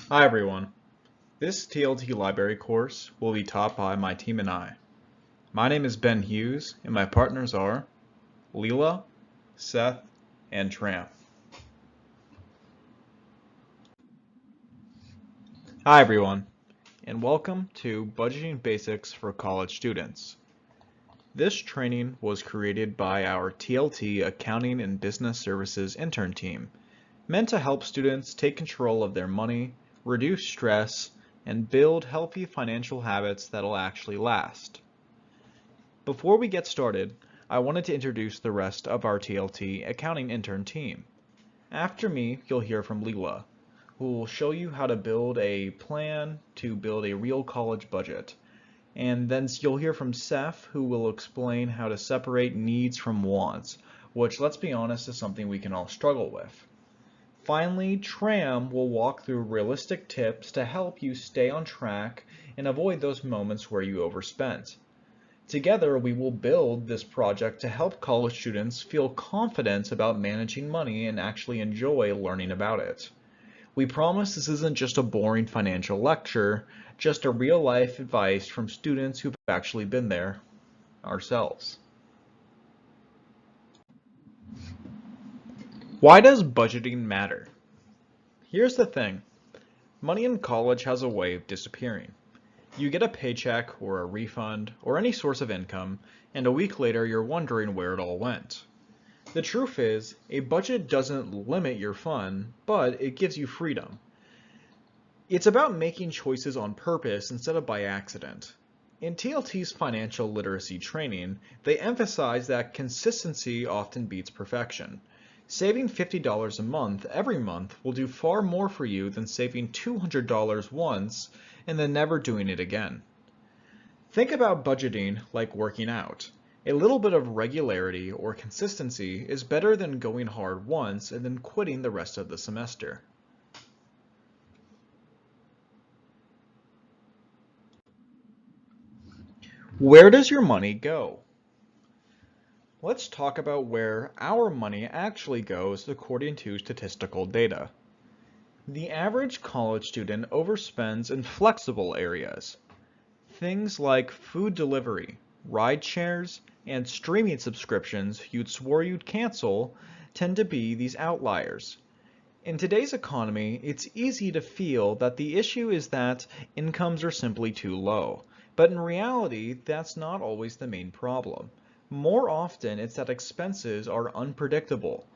Hi everyone. This TLT library course will be taught by my team and I. My name is Ben Hughes and my partners are Leela, Seth, and Tramp. Hi everyone, and welcome to Budgeting Basics for College Students. This training was created by our TLT Accounting and Business Services intern team, meant to help students take control of their money, reduce stress, and build healthy financial habits that'll actually last. Before we get started, I wanted to introduce the rest of our TLT accounting intern team. After me, you'll hear from Leela, who will show you how to build a plan to build a real college budget. And then you'll hear from Seth, who will explain how to separate needs from wants, which, let's be honest, is something we can all struggle with. Finally, Tram will walk through realistic tips to help you stay on track and avoid those moments where you overspent. Together, we will build this project to help college students feel confident about managing money and actually enjoy learning about it. We promise this isn't just a boring financial lecture, just a real-life advice from students who've actually been there ourselves. Why does budgeting matter? Here's the thing. Money in college has a way of disappearing. You get a paycheck or a refund or any source of income, and a week later you're wondering where it all went. The truth is, a budget doesn't limit your fun, but it gives you freedom. It's about making choices on purpose instead of by accident. In TLT's financial literacy training, they emphasize that consistency often beats perfection. Saving $50 a month every month will do far more for you than saving $200 once and then never doing it again. Think about budgeting like working out. A little bit of regularity or consistency is better than going hard once and then quitting the rest of the semester. Where does your money go? Let's talk about where our money actually goes according to statistical data. The average college student overspends in flexible areas. Things like food delivery, ride shares, and streaming subscriptions you'd swore you'd cancel tend to be these outliers. In today's economy, it's easy to feel that the issue is that incomes are simply too low. But in reality, that's not always the main problem. More often, it's that expenses are unpredictable.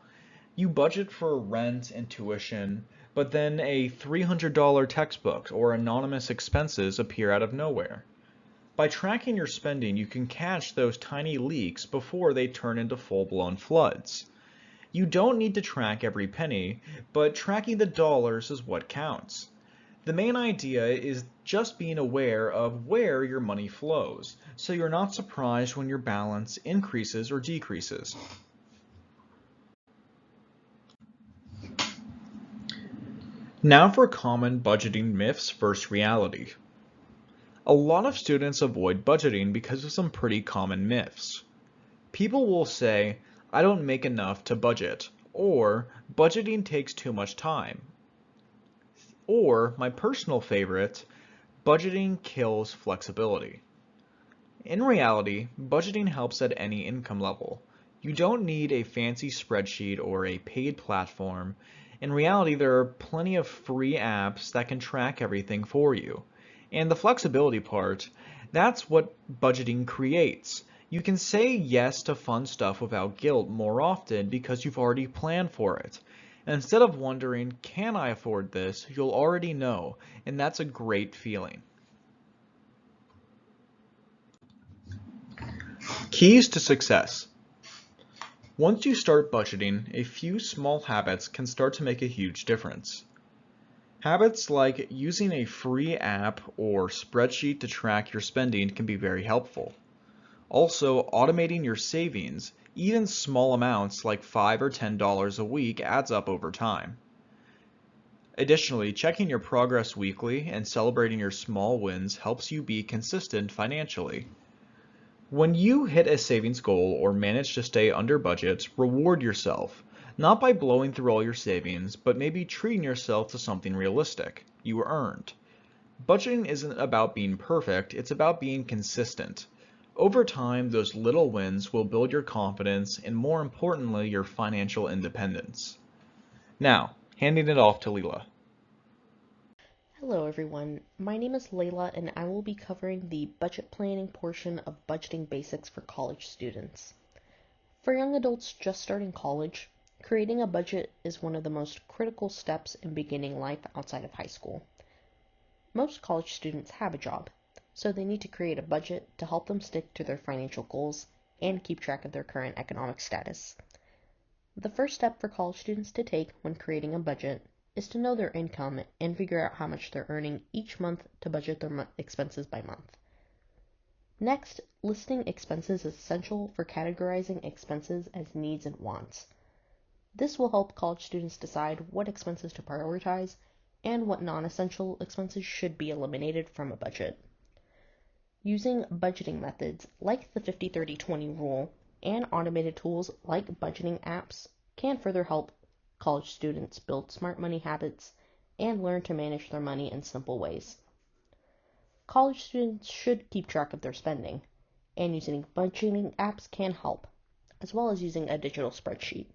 You budget for rent and tuition, but then a $300 textbook or anonymous expenses appear out of nowhere. By tracking your spending, you can catch those tiny leaks before they turn into full-blown floods. You don't need to track every penny, but tracking the dollars is what counts. The main idea is just being aware of where your money flows, so you're not surprised when your balance increases or decreases. Now for common budgeting myths versus reality. A lot of students avoid budgeting because of some pretty common myths. People will say, I don't make enough to budget, or budgeting takes too much time, or my personal favorite, budgeting kills flexibility. In reality, budgeting helps at any income level. You don't need a fancy spreadsheet or a paid platform. In reality, there are plenty of free apps that can track everything for you. And the flexibility part, that's what budgeting creates. You can say yes to fun stuff without guilt more often because you've already planned for it. And instead of wondering, can I afford this, you'll already know, and that's a great feeling. Keys to success. Once you start budgeting, a few small habits can start to make a huge difference. Habits like using a free app or spreadsheet to track your spending can be very helpful. Also, automating your savings, even small amounts like $5 or $10 a week, adds up over time. Additionally, checking your progress weekly and celebrating your small wins helps you be consistent financially. When you hit a savings goal or manage to stay under budget, reward yourself. Not by blowing through all your savings, but maybe treating yourself to something realistic you earned. Budgeting isn't about being perfect, it's about being consistent. Over time, those little wins will build your confidence and, more importantly, your financial independence. Now, handing it off to Leela. Hello everyone, my name is Layla and I will be covering the budget planning portion of budgeting basics for college students. For young adults just starting college, creating a budget is one of the most critical steps in beginning life outside of high school. Most college students have a job, so they need to create a budget to help them stick to their financial goals and keep track of their current economic status. The first step for college students to take when creating a budget is to know their income and figure out how much they're earning each month to budget their expenses by month. Next, listing expenses is essential for categorizing expenses as needs and wants. This will help college students decide what expenses to prioritize and what non-essential expenses should be eliminated from a budget. Using budgeting methods like the 50-30-20 rule and automated tools like budgeting apps can further help college students build smart money habits and learn to manage their money in simple ways. College students should keep track of their spending, and using budgeting apps can help, as well as using a digital spreadsheet.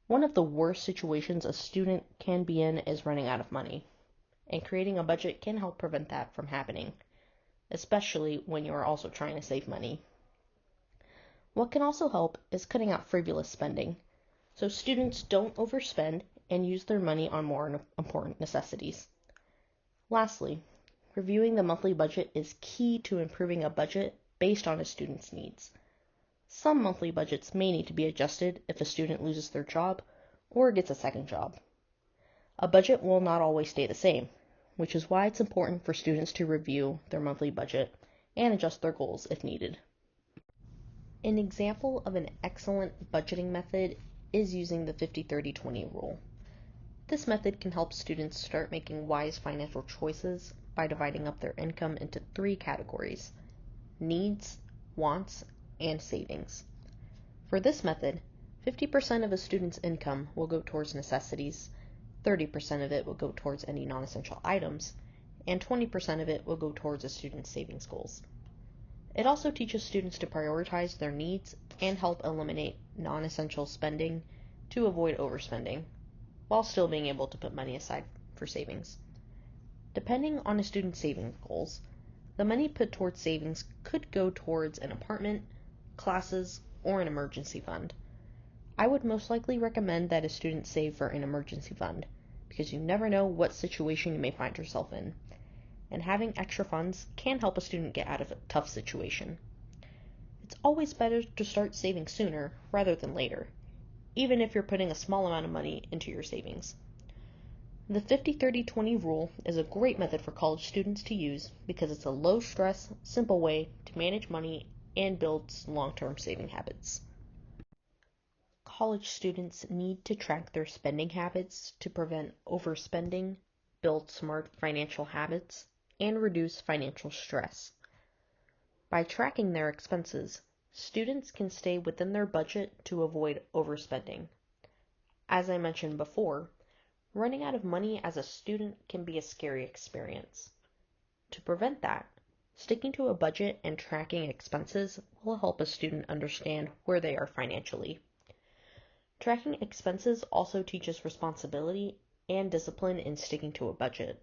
One of the worst situations a student can be in is running out of money, and creating a budget can help prevent that from happening, especially when you are also trying to save money. What can also help is cutting out frivolous spending, so students don't overspend and use their money on more important necessities. Lastly, reviewing the monthly budget is key to improving a budget based on a student's needs. Some monthly budgets may need to be adjusted if a student loses their job or gets a second job. A budget will not always stay the same, which is why it's important for students to review their monthly budget and adjust their goals if needed. An example of an excellent budgeting method is using the 50-30-20 rule. This method can help students start making wise financial choices by dividing up their income into three categories: needs, wants, and savings. For this method, 50% of a student's income will go towards necessities, 30% of it will go towards any non-essential items, and 20% of it will go towards a student's savings goals. It also teaches students to prioritize their needs and help eliminate non-essential spending to avoid overspending, while still being able to put money aside for savings. Depending on a student's saving goals, the money put towards savings could go towards an apartment, classes, or an emergency fund. I would most likely recommend that a student save for an emergency fund, because you never know what situation you may find yourself in, and having extra funds can help a student get out of a tough situation. It's always better to start saving sooner rather than later, even if you're putting a small amount of money into your savings. The 50-30-20 rule is a great method for college students to use because it's a low stress, simple way to manage money and build long-term saving habits. College students need to track their spending habits to prevent overspending, build smart financial habits, and reduce financial stress. By tracking their expenses, students can stay within their budget to avoid overspending. As I mentioned before, running out of money as a student can be a scary experience. To prevent that, sticking to a budget and tracking expenses will help a student understand where they are financially. Tracking expenses also teaches responsibility and discipline in sticking to a budget.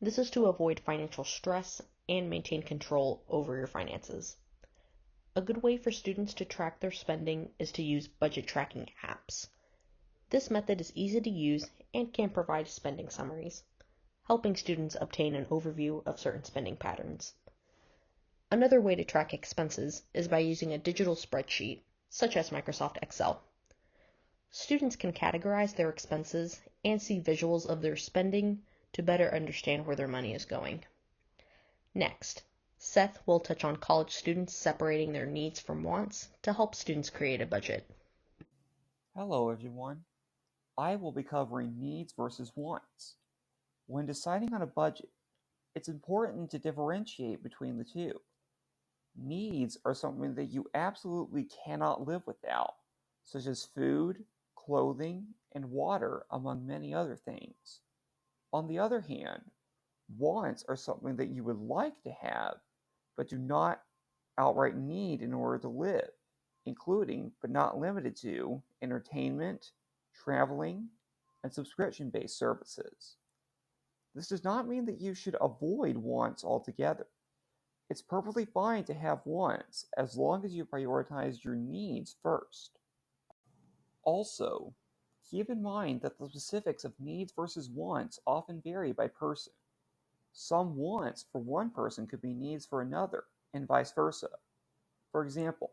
This is to avoid financial stress and maintain control over your finances. A good way for students to track their spending is to use budget tracking apps. This method is easy to use and can provide spending summaries, helping students obtain an overview of certain spending patterns. Another way to track expenses is by using a digital spreadsheet, such as Microsoft Excel. Students can categorize their expenses and see visuals of their spending to better understand where their money is going. Next, Seth will touch on college students separating their needs from wants to help students create a budget. Hello, everyone. I will be covering needs versus wants. When deciding on a budget, it's important to differentiate between the two. Needs are something that you absolutely cannot live without, such as food, clothing, and water, among many other things. On the other hand, wants are something that you would like to have, but do not outright need in order to live, including, but not limited to, entertainment, traveling, and subscription-based services. This does not mean that you should avoid wants altogether. It's perfectly fine to have wants as long as you prioritize your needs first. Also, keep in mind that the specifics of needs versus wants often vary by person. Some wants for one person could be needs for another, and vice versa. For example,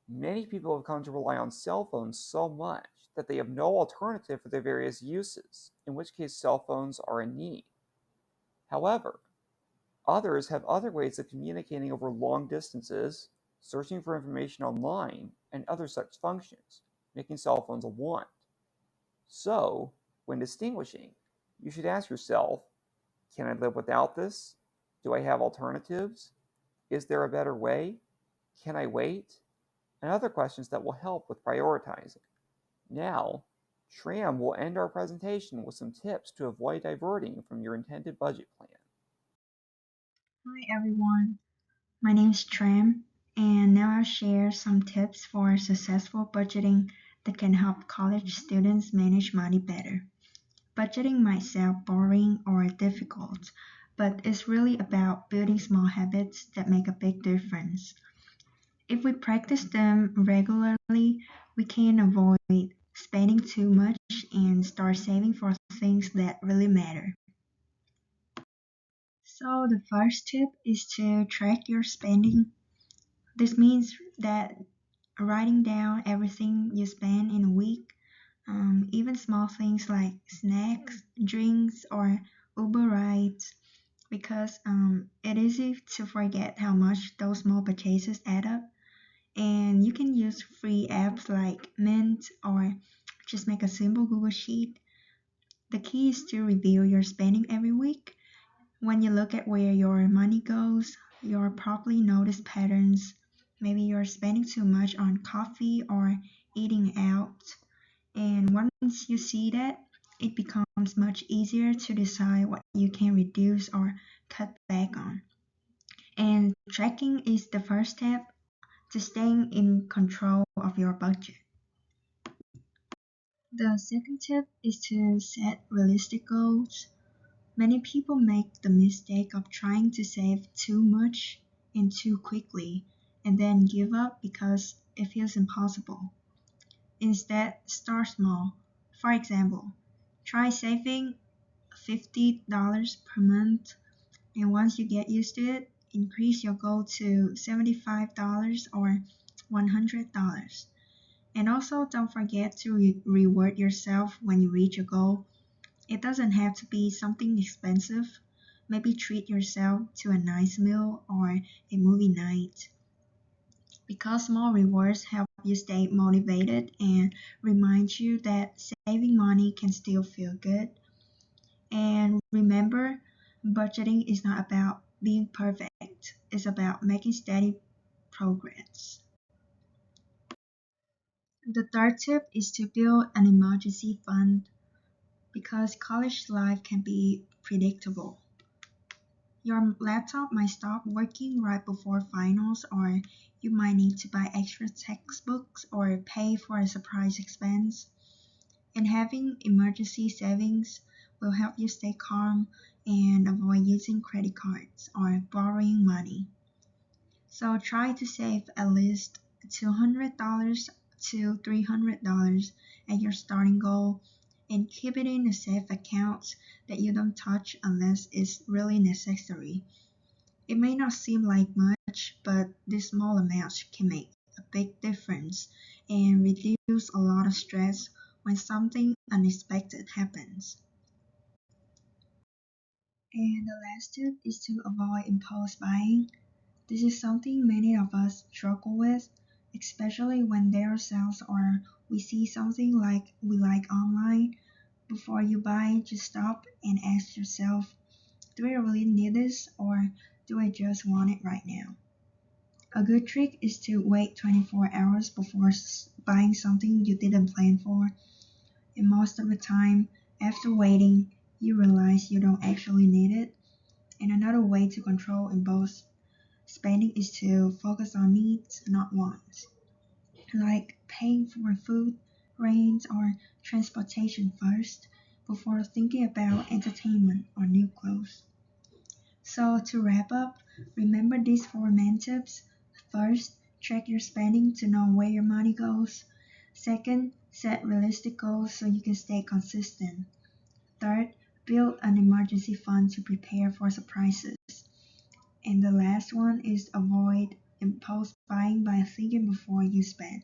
many people have come to rely on cell phones so much that they have no alternative for their various uses, in which case cell phones are a need. However, others have other ways of communicating over long distances, searching for information online, and other such functions, making cell phones a want. So, when distinguishing, you should ask yourself, can I live without this? Do I have alternatives? Is there a better way? Can I wait? And other questions that will help with prioritizing. Now, Tram will end our presentation with some tips to avoid diverting from your intended budget plan. Hi everyone, my name is Tram, and now I'll share some tips for successful budgeting that can help college students manage money better. Budgeting might sound boring or difficult, but it's really about building small habits that make a big difference. If we practice them regularly, we can avoid spending too much and start saving for things that really matter. So, the first tip is to track your spending. This means that writing down everything you spend in a week, even small things like snacks, drinks, or Uber rides, because it's easy to forget how much those small purchases add up. And you can use free apps like Mint or just make a simple Google Sheet. The key is to review your spending every week. When you look at where your money goes, you'll probably notice patterns. Maybe you're spending too much on coffee or eating out. And once you see that, it becomes much easier to decide what you can reduce or cut back on. And tracking is the first step to staying in control of your budget. The second tip is to set realistic goals. Many people make the mistake of trying to save too much and too quickly and then give up because it feels impossible. Instead, start small. For example, try saving $50 per month, and once you get used to it, increase your goal to $75 or $100. And also, don't forget to reward yourself when you reach your goal. It doesn't have to be something expensive. Maybe treat yourself to a nice meal or a movie night. Because small rewards help you stay motivated and remind you that saving money can still feel good. And remember, budgeting is not about being perfect, it's about making steady progress. The third tip is to build an emergency fund because college life can be predictable. Your laptop might stop working right before finals, or you might need to buy extra textbooks or pay for a surprise expense. And having emergency savings will help you stay calm and avoid using credit cards or borrowing money. So try to save at least $200 to $300 at your starting goal and keep it in a safe account that you don't touch unless it's really necessary. It may not seem like much, but these small amounts can make a big difference and reduce a lot of stress when something unexpected happens. And the last tip is to avoid impulse buying. This is something many of us struggle with, especially when there are sales or we see something like we like online. Before you buy, just stop and ask yourself, do I really need this or do I just want it right now? A good trick is to wait 24 hours before buying something you didn't plan for. and most of the time, after waiting, you realize you don't actually need it. And another way to control impulse spending is to focus on needs, not wants, like paying for food, rent, or transportation first before thinking about entertainment or new clothes. So, to wrap up, remember these four main tips. First, track your spending to know where your money goes. Second, set realistic goals so you can stay consistent. Third, build an emergency fund to prepare for surprises. And the last one is avoid impulse buying by thinking before you spend.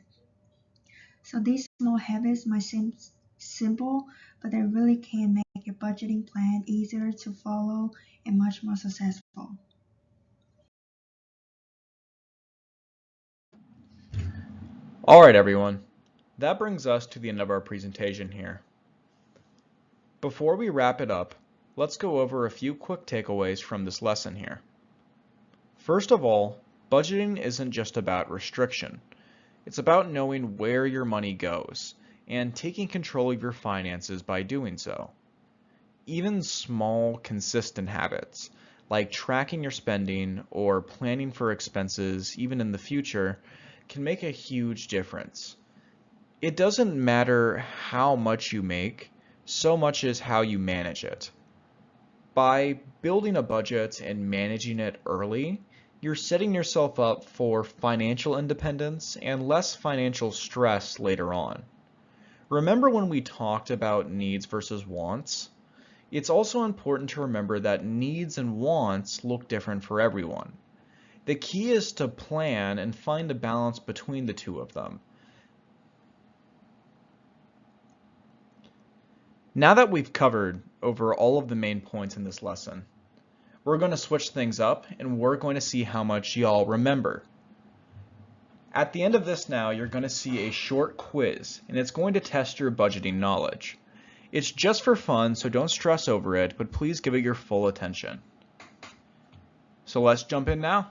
So these small habits might seem simple, but they really can make your budgeting plan easier to follow and much more successful. Alright everyone, that brings us to the end of our presentation here. Before we wrap it up, let's go over a few quick takeaways from this lesson here. First of all, budgeting isn't just about restriction. It's about knowing where your money goes and taking control of your finances by doing so. Even small, consistent habits, like tracking your spending or planning for expenses even in the future, can make a huge difference. It doesn't matter how much you make, so much as how you manage it. By building a budget and managing it early, you're setting yourself up for financial independence and less financial stress later on. Remember when we talked about needs versus wants? It's also important to remember that needs and wants look different for everyone. The key is to plan and find a balance between the two of them. Now that we've covered over all of the main points in this lesson, we're going to switch things up and we're going to see how much y'all remember. At the end of this now, you're going to see a short quiz and it's going to test your budgeting knowledge. It's just for fun, so don't stress over it, but please give it your full attention. So let's jump in now.